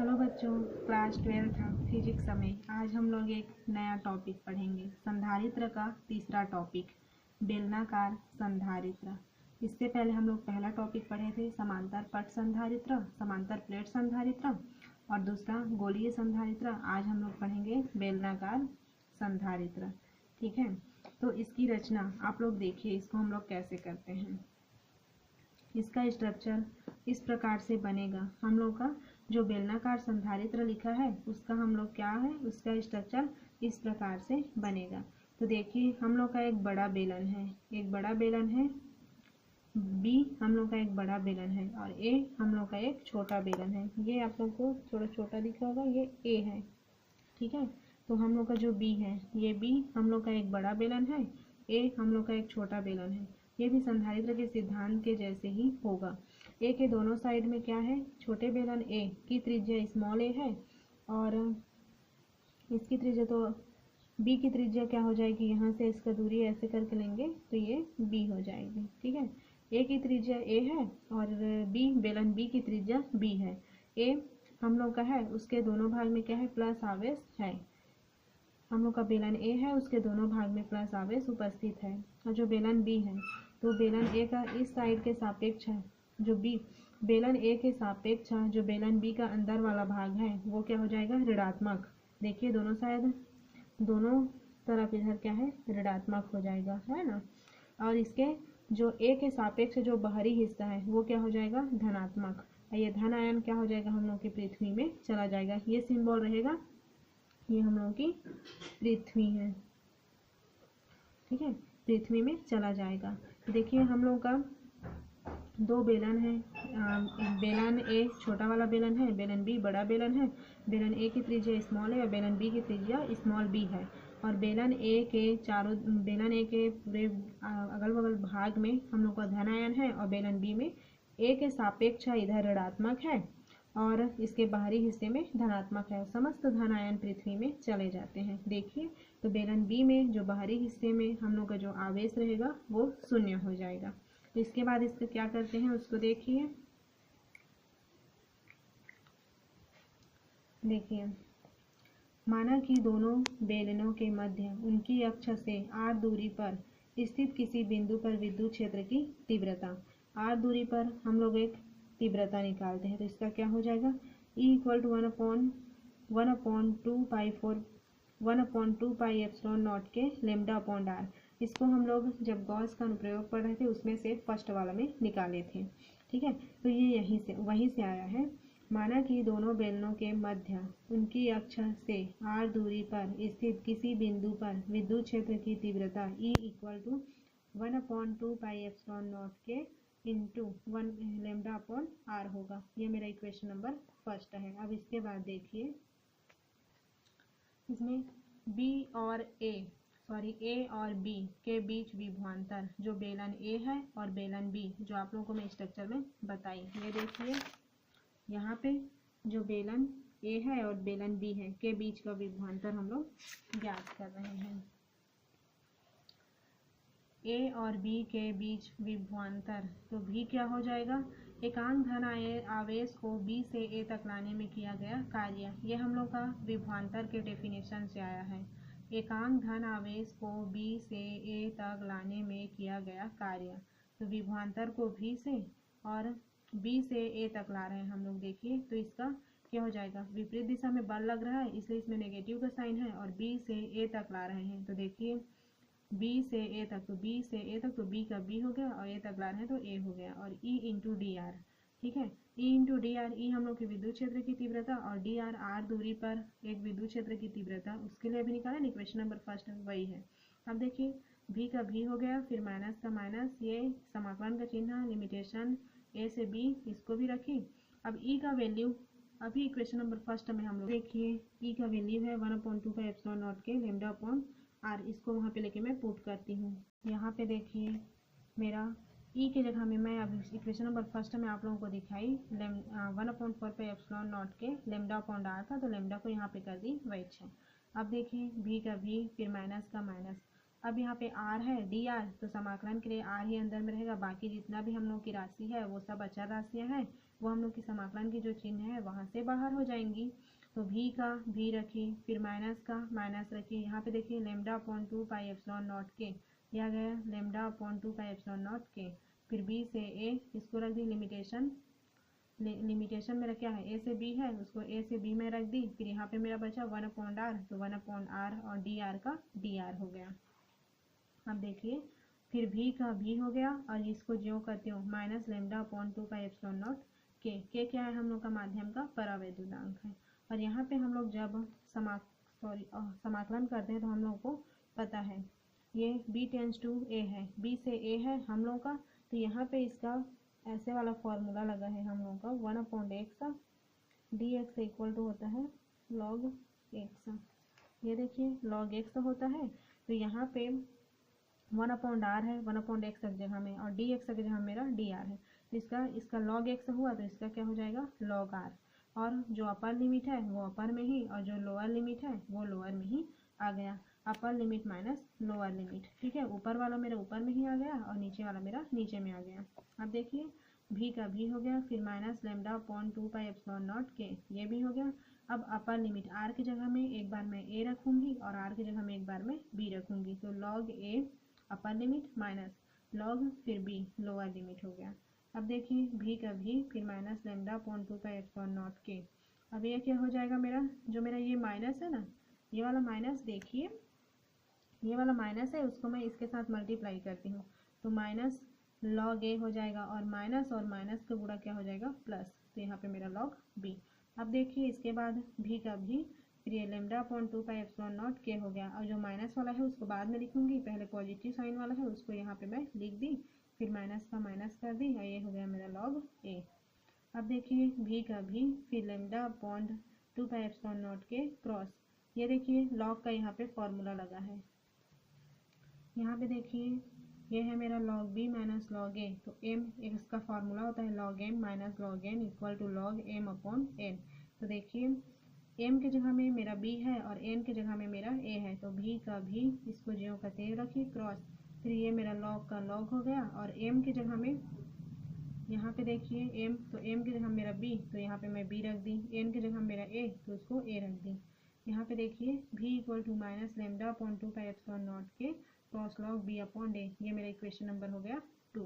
Hello बच्चों, class 12 physics में आज हम लोग एक नया टॉपिक पढ़ेंगे। संधारित्र का तीसरा टॉपिक, बेलनाकार संधारित्र। इससे पहले हम लोग पहला टॉपिक पढ़े थे समांतर पट संधारित्र, समांतर प्लेट संधारित्र और दूसरा गोलीय संधारित्र। आज हम लोग पढ़ेंगे बेलनाकार संधारित्र। ठीक है, तो इसकी रचना आप लोग देखिए, इसको हम लोग कैसे करते हैं। इसका स्ट्रक्चर इस प्रकार से बनेगा। हम लोग का जो बेलनाकार संधारित्र लिखा है उसका हम लोग क्या है, उसका स्ट्रक्चर इस प्रकार से बनेगा। तो देखिए, हम लोग का एक बड़ा बेलन है, एक बड़ा बेलन है, बी हम लोग का एक बड़ा बेलन है और ए हम लोग का एक छोटा बेलन है। ये आप लोग को थोड़ा छोटा दिखा होगा, ये ए है। ठीक है, तो हम लोग का जो बी है, ये बी हम लोग का एक बड़ा बेलन है, ए हम लोग का एक छोटा बेलन है। ये भी संधारित्र के सिद्धांत के जैसे ही होगा। ए के दोनों साइड में क्या है, छोटे बेलन ए की त्रिज्या स्मॉल ए है और इसकी त्रिज्या तो बी की त्रिज्या क्या हो जाएगी, यहाँ से इसका दूरी ऐसे करके लेंगे तो ये बी हो जाएगी। ठीक है, ए की त्रिज्या ए है और बी बेलन बी की त्रिज्या बी है। ए हम लोग का है, उसके दोनों भाग में क्या है, प्लस आवेश है। हम लोग का बेलन ए है, उसके दोनों भाग में प्लस आवेश उपस्थित है। और जो बेलन बी है, तो बेलन ए का इस साइड के सापेक्ष है, जो बी बेलन ए के सापेक्ष जो बेलन बी का अंदर वाला भाग है वो क्या हो जाएगा, ऋणात्मक। देखिए दोनों साइड, दोनों तरफ इधर क्या है, ऋणात्मक हो जाएगा, है ना। और इसके जो ए के सापेक्ष जो बाहरी हिस्सा है वो क्या हो जाएगा, धनात्मक। ये धन आयन क्या हो जाएगा, हम लोग की पृथ्वी में चला जाएगा। ये सिंबल रहेगा, ये हम लोगों की पृथ्वी है। ठीक है, पृथ्वी में चला जाएगा। देखिए हम लोग का दो बेलन है, बेलन ए छोटा वाला बेलन है, बेलन बी बड़ा बेलन है। बेलन ए की त्रिज्या स्मॉल है और बेलन बी की त्रिज्या स्मॉल बी है। और बेलन ए के पूरे अगल बगल भाग में हम लोग का धन आयन है और बेलन बी में ए के सापेक्ष इधर ऋणात्मक है और इसके बाहरी हिस्से में धनात्मक है। समस्त धन आयन पृथ्वी में चले जाते हैं। देखिए, तो बेलन बी में जो बाहरी हिस्से में हम लोग का जो आवेश रहेगा वो शून्य हो जाएगा। तो इसके बाद इसको क्या करते हैं उसको देखिए। देखिए, माना कि दोनों बेलनों के मध्य उनकी अक्ष से r दूरी पर स्थित किसी बिंदु पर विद्युत क्षेत्र की तीव्रता, r दूरी पर हम लोग एक तीव्रता निकालते हैं। तो इसका क्या हो जाएगा, E = 1/2 पाई एप्सिलॉन नॉट के λ/r। इसको हम लोग जब गॉस का अनुप्रयोग पढ़ रहे थे उसमें से फर्स्ट वाला में निकाले थे। ठीक है, तो ये वहीं से आया है। माना कि दोनों बेलनों के मध्य उनकी अक्ष से r दूरी पर स्थित किसी बिंदु पर विद्युत क्षेत्र की तीव्रता E = 1/2 पाई एप्सिलॉन नॉट के इंटू 1 λ/r होगा। ये मेरा इक्वेशन नंबर फर्स्ट है। अब इसके बाद देखिए, इसमें ए और बी के बीच विभवांतर जो बेलन ए है और बेलन बी जो आप लोगों को मैं स्ट्रक्चर में बताई। ये देखिए, यहाँ पे जो बेलन ए है और बेलन बी है के बीच का विभवांतर हम लोग ज्ञात कर रहे हैं। ए और बी के बीच विभवांतर, तो भी क्या हो जाएगा, एकांक धन आवेश को बी से ए तक लाने में किया गया कार्य। ये हम लोग का विभवांतर के डेफिनेशन से आया है। एकांक धन आवेश को बी से ए तक लाने में किया गया कार्य। तो विभवांतर को भी से और बी से ए तक ला रहे हैं हम लोग। देखिए, तो इसका क्या हो जाएगा, विपरीत दिशा में बल लग रहा है इसलिए इसमें नेगेटिव का साइन है और बी से ए तक ला रहे हैं। तो देखिए, बी से ए तक, तो बी से ए तक, तो बी का बी हो गया और ए तक ला रहे हैं तो ए हो गया। और ई इंटू डी आर। ठीक है, ई इंटू डी आर, ई हम लोग की विद्युत क्षेत्र की तीव्रता और डी आर आर दूरी पर एक विद्युत क्षेत्र की तीव्रता, उसके लिए अभी निकाला इक्वेशन नंबर फर्स्ट वही है। अब देखिए, भी का भी हो गया, फिर माइनस का माइनस, ये समाकलन का चिन्ह, लिमिटेशन ए से बी, इसको भी रखी। अब ई का वैल्यू अभी इक्वेशन नंबर फर्स्ट में हम लोग देखिए, ई का वैल्यू है 1/2 पाई एप्सिलॉन नॉट के λ/r। इसको वहाँ पे लेके मैं पुट करती हूँ। यहाँ पे देखिए, मेरा ई के जगह में मैं अब इक्वेशन नंबर फर्स्ट में आप लोगों को दिखाई 1/4 पाई एप्सिलॉन नॉट के λ/r था, तो लैम्डा को यहाँ पे कर दी वैच है। अब देखिए, भी का भी, फिर माइनस का माइनस। अब यहाँ पे आर है, डी आर, तो समाकलन के लिए आर ही अंदर में रहेगा, बाकी जितना भी हम लोग की राशि है वो सब अचर राशियाँ हैं। वो हम लोग की समाकलन की जो चिन्ह है वहाँ से बाहर हो जाएंगी। तो भी का भी रखी, फिर माइनस का माइनस रखी, यहाँ पे देखिए lambda upon 2 pi epsilon naught के, यह गया lambda upon 2 pi epsilon naught के, फिर बी से ए, इसको रख दी लिमिटेशन, लिमिटेशन मेरा क्या है, ए से बी है, उसको ए से बी में रख दी, फिर यहाँ पे मेरा बचा 1 अपॉन आर, तो 1 अपॉन आर और डी आर का डी आर हो गया। अब देखिए फिर भी का भी हो गया, और इसको ज्यों करते हो minus lambda upon 2 pi epsilon naught के क्या है हम लोग का माध्यम का परावैद्युतांक है। और यहाँ पे हम लोग जब समाकलन करते हैं तो हम लोग को पता है ये b टेंस टू a है, b से a है हम लोग का, तो यहाँ पे इसका ऐसे वाला फॉर्मूला लगा है हम लोग का 1 upon x d x equal to होता है log x। ये देखिए log x होता है, तो यहाँ पे 1 अपॉन आर है, 1 अपॉन एक्स की जगह में, और डी एक्स की जगह मेरा डी आर है, तो इसका log x हुआ, तो इसका क्या हो जाएगा log r। और जो अपर लिमिट है वो अपर में ही, और जो लोअर लिमिट है वो लोअर में ही आ गया। Upper limit minus lower limit, ठीक है, ऊपर वाला मेरा ऊपर में ही आ गया और नीचे वाला मेरा नीचे में आ गया। अब देखिए भी का भी हो गया, फिर minus lambda upon 2 pi epsilon naught के, ये भी हो गया। अब अपर लिमिट आर की जगह में एक बार मैं ए रखूंगी और आर की जगह में एक बार मैं बी रखूंगी, तो लॉग ए अपर लिमिट माइनस लॉग फिर बी लोअर लिमिट हो गया। अब देखिए भी का भी, फिर minus lambda upon 2 pi epsilon naught के। अब ये क्या हो जाएगा मेरा, जो मेरा ये माइनस है ना, ये वाला माइनस देखिए, ये वाला माइनस है उसको मैं इसके साथ मल्टीप्लाई करती हूँ, तो माइनस लॉग ए हो जाएगा, और माइनस का गुणा क्या हो जाएगा प्लस, तो यहाँ पे मेरा लॉग बी। अब देखिए इसके बाद भी का भी, फिर ये lambda upon 2 pi epsilon naught के हो गया, और जो माइनस वाला है उसको बाद में लिखूंगी, पहले पॉजिटिव साइन वाला है उसको यहाँ पे मैं लिख दी, फिर माइनस का माइनस कर दी, और ये हो गया मेरा लॉग ए। अब देखिए भी का भी, फिर lambda upon 2 pi epsilon naught के क्रॉस, ये देखिए लॉग का यहाँ पे फॉर्मूला लगा है, यहाँ पे देखिए ये है मेरा log b minus log a, तो m इसका फार्मूला होता है log m minus log n equal to log m upon n। तो देखिए m की जगह में मेरा b है और n की जगह में मेरा a है, तो भी का भी इसको ज्यों का त्यों रखिए क्रॉस, फिर ये मेरा log का log हो गया, और m की जगह में यहाँ पे देखिए m, तो m की जगह मेरा b, तो यहाँ पे मैं b रख दी, n की जगह मेरा a, तो उसको a रख दी। यहाँ पे देखिए v equal to minus lambda upon 2 pi epsilon naught के cross log b upon a, ये मेरा इक्वेशन नंबर हो गया 2।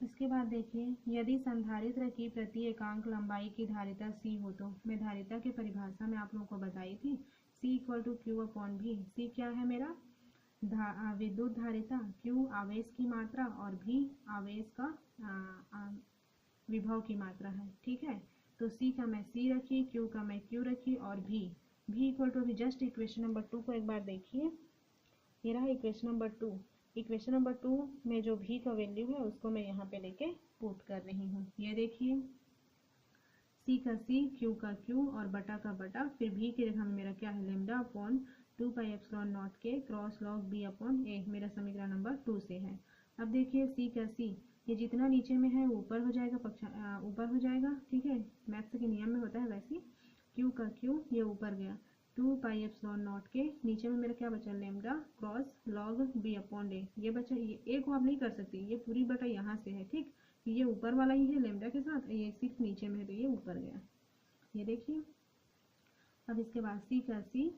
इसके बाद देखिए यदि संधारित्र की प्रति एकांक लंबाई की धारिता c हो, तो मैं धारिता की परिभाषा में आप लोगों को बताई थी c equal to q upon भी। c क्या है मेरा विद्युत धारिता, q आवेश की मात्रा और भी आवेश का विभव की मात्रा है, ठीक है। तो c का मैं c रखी, q का मैं q रखी, और v इक्वल टू, अभी जस्ट इक्वेशन नंबर 2 को एक बार देखिए, ये रहा इक्वेशन नंबर 2। इक्वेशन नंबर 2 में जो v का वैल्यू है उसको मैं यहाँ पे लेके पुट कर रही हूँ। ये देखिए c का c, q का q और बटा का बटा, फिर v की जगह मेरा क्या है lambda upon 2 pi epsilon naught के cross log b upon a, मेरा समीकरण नंबर 2 से है। अब देखिए c का c, ये जितना नीचे में है ऊपर हो जाएगा, ऊपर हो जाएगा, ठीक है, मैथ्स के नियम में होता है वैसे। q का q ये ऊपर गया, 2 पाई एप्सिलॉन नॉट के, नीचे में मेरा क्या बचा lambda cross log b upon a, ये बचा, ये a को आप नहीं कर सकती, ये पूरी बटा यहाँ से है, ठीक, ये ऊपर वाला ही है लेमडा के साथ, ये सिर्फ नीचे में है तो ये ऊपर गया, ये देखिए। अब इसके बाद c का c,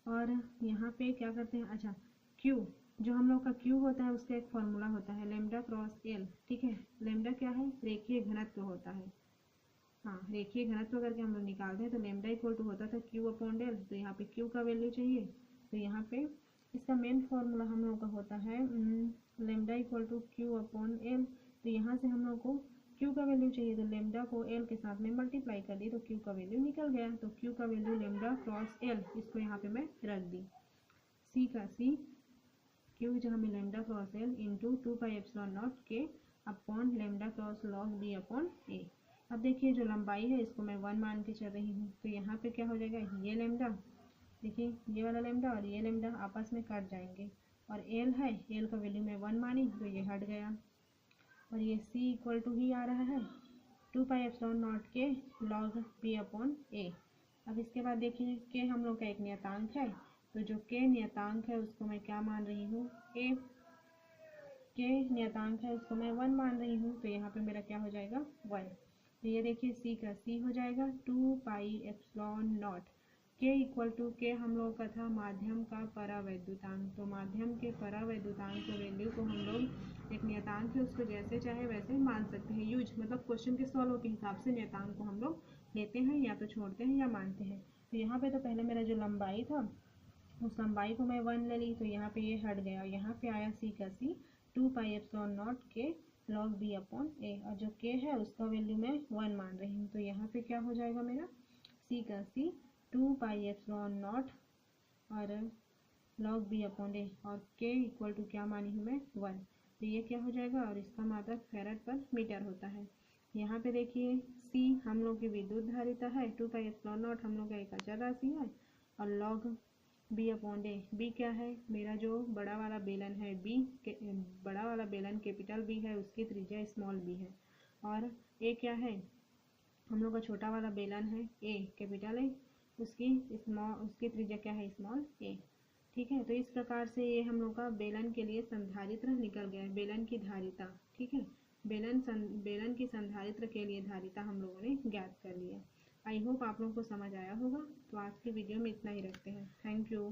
और यहाँ पे क्या करते हैं, अच्छा q, जो हम लोग का q होता है उसका एक फॉर्मूला होता है लेमडा क्रॉस l, ठीक है। लेमडा क्या है, रेखीय घनत्व होता है, हाँ रेखीय घनत्व करके हम लोग निकालते हैं, तो लेमडा इक्वल टू होता था q अपॉन डेल, तो यहाँ पे q का वैल्यू चाहिए, तो यहाँ पे इसका मेन फॉर्मूला हम लोग का होता है lambda equal to q upon L, तो यहाँ से हम लोग को q का वैल्यू चाहिए, तो लेमडा को l के साथ में मल्टीप्लाई कर दी, तो q का वैल्यू निकल गया, तो q का वैल्यू लेमडा क्रॉस l, इसको यहाँ पे मैं रख दी। c का c, q जहाँ में lambda cross l into 2 pi epsilon naught K upon lambda cross log b upon a। अब देखिए जो लंबाई है इसको मैं 1 मान के चल रही हूँ, तो यहाँ पे क्या हो जाएगा, ये लेमडा, देखिए ये वाला लेमडा और ये लेमडा आपस में कट जाएंगे, और l है, l का वैल्यू मैं 1 मानी तो ये हट गया, और ये c इक्वल टू ही आ रहा है 2 पाई एप्सिलॉन नॉट के लॉग b अपॉन a। अब इसके बाद देखिए k हम लोग का एक नियतांक है, तो जो k नियतांक है उसको मैं क्या मान रही हूँ, a, के नियतांक है उसको मैं 1 मान रही हूँ, तो यहाँ पे मेरा क्या हो जाएगा 1। तो ये देखिए सी का सी हो जाएगा 2 पाई एप्सिलॉन नॉट। के इक्वल टू के हम लोग का था माध्यम का परावैद्युतांक, तो माध्यम के परावैद्युतांक के वैल्यू को हम लोग एक नियतांक है उसको जैसे चाहे वैसे मान सकते हैं। यूज मतलब क्वेश्चन के सॉल्व के हिसाब से नियतांक को हम लोग लेते हैं या तो छोड़ते हैं या मानते हैं। तो यहाँ पे तो पहले मेरा जो लंबाई था उस लंबाई को मैं 1 ले ली, तो यहाँ पे ये हट गया, यहाँ पे आया सी का सी 2 पाई एप्सिलॉन नॉट के लॉग बी अपॉन ए, और जो के है उसका वैल्यू मैं 1 मान रही हूँ। तो यहाँ पे क्या हो जाएगा मेरा सी का सी 2 पाई एप्सिलॉन नॉट और लॉग बी अपॉन ए, और के इक्वल टू क्या मानी हूँ मैं 1। तो ये क्या हो जाएगा, और इसका मात्रक फैराड पर मीटर होता है। यहाँ पे देखिए सी हम लोग की विद्युत धारिता है, 2 पाई एप्सिलॉन नॉट हम लोग का एक अचर राशि है, और लॉग बी अपॉन ए, बी क्या है मेरा जो बड़ा वाला बेलन है बी के, बड़ा वाला बेलन कैपिटल बी है उसकी त्रिज्या स्मॉल बी है, और ए क्या है हम लोग का छोटा वाला बेलन है ए कैपिटल ए, उसकी त्रिज्या क्या है स्मॉल ए। ठीक है, तो इस प्रकार से ये हम लोग का बेलन के लिए संधारित्र निकल गया है, बेलन की धारिता। ठीक है, बेलन की संधारित्र के लिए धारिता हम लोगों ने ज्ञात कर लिया। आई होप आप लोगों को समझ आया होगा। तो आज की वीडियो में इतना ही रखते हैं। Thank you.